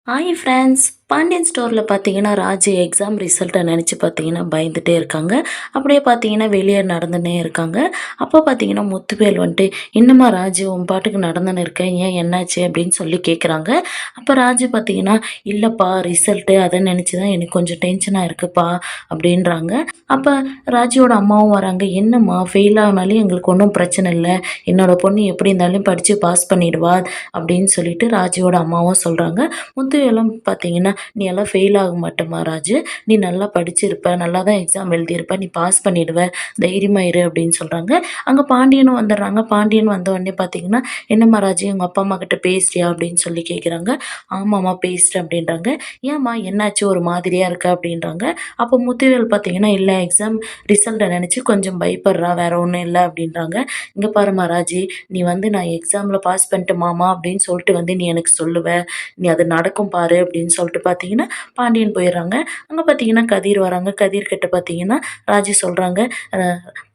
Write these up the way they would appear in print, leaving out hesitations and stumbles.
Hi friends. Pandian ஸ்டோரில் பார்த்தீங்கன்னா, Raju exam ரிசல்ட்டை நினச்சி பார்த்தீங்கன்னா பயந்துட்டே இருக்காங்க. அப்படியே பார்த்தீங்கன்னா வெளியே நடந்துன்னே இருக்காங்க. அப்போ பார்த்தீங்கன்னா முத்துவேல் வந்துட்டு, "என்னம்மா ராஜு உன் பாட்டுக்கு நடந்துன்னு இருக்க, ஏன் என்னாச்சு?" அப்படின்னு சொல்லி கேட்குறாங்க. அப்போ ராஜு பார்த்தீங்கன்னா, "இல்லைப்பா ரிசல்ட்டு அதை நினச்சி தான் எனக்கு கொஞ்சம் டென்ஷனாக இருக்குப்பா" அப்படின்றாங்க. அப்போ ராஜுவோட அம்மாவும் வராங்க. "என்னம்மா ஃபெயில் ஆனாலும் எங்களுக்கு ஒன்றும் பிரச்சனை இல்லை, என்னோட பொண்ணு எப்படி இருந்தாலும் படித்து பாஸ் பண்ணிடுவா" அப்படின்னு சொல்லிட்டு ராஜுவோட அம்மாவும் சொல்கிறாங்க. முத்துவேலும் பார்த்தீங்கன்னா, "நீ எல்லாம் ஃபெயில் ஆக மாட்டம்மா ராஜு. நீ நல்லா படிச்சிருப்ப. நல்லா தான் எக்ஸாம் எழுதியிருப்ப. நீ பாஸ் பண்ணிடுவ. தைரியமா இரு" அப்படின்னு சொல்றாங்க. அங்க பாண்டியனும் வந்துடுறாங்க. பாண்டியன் வந்த உடனே பார்த்தீங்கன்னா, "என்னம்மா ராஜு உங்க அப்பா, அம்மா கிட்ட பேசிட்டியா?" அப்படின்னு சொல்லி கேட்குறாங்க. "ஆமாம்மா பேசிட்டேன்" அப்படின்றாங்க. "ஏம்மா என்னாச்சு ஒரு மாதிரியா இருக்க?" அப்படின்றாங்க. அப்போ முத்துவேல் பார்த்தீங்கன்னா, "இல்ல எக்ஸாம் ரிசல்ட்ட நெனச்சு கொஞ்சம் பயப்படுறா. வேற ஒண்ணும் இல்ல" அப்படின்றாங்க. "இங்க பாரும்மா ராஜி, நீ வந்து நான் எக்ஸாம்ல பாஸ் பண்ணிட்டேன் மாமா அப்படின்னு சொல்லிட்டு வந்து நீ எனக்கு சொல்லுவ. நீ அது நடக்கும் பாரு" அப்படின்னு சொல்லிட்டு பார்த்தீங்கன்னா, பாண்டியன் போயிடுறாங்க. அங்க பார்த்தீங்கன்னா, கதிர் வராங்க. கதிர் கிட்ட பார்த்தீங்கன்னா, ராஜி சொல்றாங்க, "அ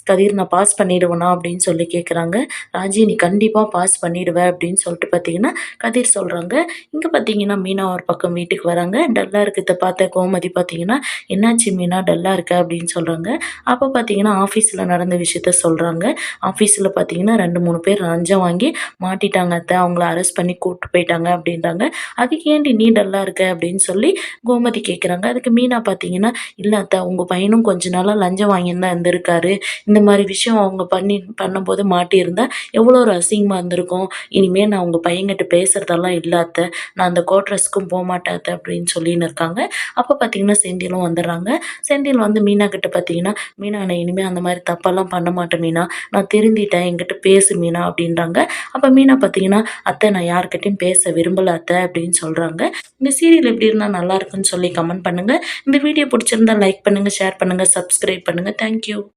கதிர் நான் பாஸ் பண்ணிடுவேனா?" அப்படின்னு சொல்லி கேட்குறாங்க. "ராஜி நீ கண்டிப்பா பாஸ் பண்ணிடுவ" அப்படின்னு சொல்லிட்டு பார்த்தீங்கன்னா, கதிர் சொல்றாங்க. இங்க பார்த்தீங்கன்னா, மீனா ஒரு பக்கம் வீட்டுக்கு வராங்க. டல்லா இருக்கிறத பார்த்த கோமதி பார்த்தீங்கன்னா, "என்னாச்சு மீனா டல்லா இருக்க?" அப்படின்னு சொல்றாங்க. அப்ப பார்த்தீங்கன்னா, ஆஃபீஸ்ல நடந்த விஷயத்த சொல்றாங்க. ஆஃபீஸ்ல பார்த்தீங்கன்னா, 2, 3 பேர் லஞ்சம் வாங்கி மாட்டிட்டாங்க அத்த. அவங்கள அரெஸ்ட் பண்ணி கூட்டு போயிட்டாங்க அப்படின்றாங்க. "அதுக்கு ஏன்டி நீ டல்லா இருக்க?" அப்படின்னு சொல்லி கோமதி கேட்குறாங்க. அதுக்கு மீனா பார்த்தீங்கன்னா, "இல்ல அத்த உங்க பையனும் கொஞ்ச நாளா லஞ்சம் வாங்கின்னு தான் இருந்திருக்காரு. இந்த மாரி விஷயம் அவங்க பண்ணும்போது மாட்டியிருந்தா எவ்வளோ ஒரு அசிங்கமா இருந்திருக்கும். இனிமே நான் உங்க பையன்கிட்ட பேசுறதெல்லாம் இல்ல அத்த. நான் அந்த கோட்ரஸ்க்கும் போமாட்டேன் அத்த" அப்படின்னு சொல்லின்னு இருக்காங்க. அப்ப பார்த்தீங்கன்னா, செந்திலும் வந்துடுறாங்க. செந்தில் வந்து மீனா கிட்ட பார்த்தீங்கன்னா, "மீனா நான் இனிமே அந்த மாரி தப்பெல்லாம் பண்ண மாட்டேன் மீனா. நான் திருந்திட்டேன். என்கிட்ட பேசு மீனா" அப்படின்றாங்க. அப்ப மீனா பார்த்தீங்கன்னா, "அத்தை நான் யார்கிட்டயும் பேச விரும்பல அத்தை" அப்படின்னு சொல்றாங்க. இந்த சீரியல் எப்படி இருந்தா நல்லா இருக்குன்னு சொல்லி கமெண்ட் பண்ணுங்க. இந்த வீடியோ பிடிச்சிருந்தா லைக் பண்ணுங்க, ஷேர் பண்ணுங்க, சப்ஸ்கிரைப் பண்ணுங்க. Thank you.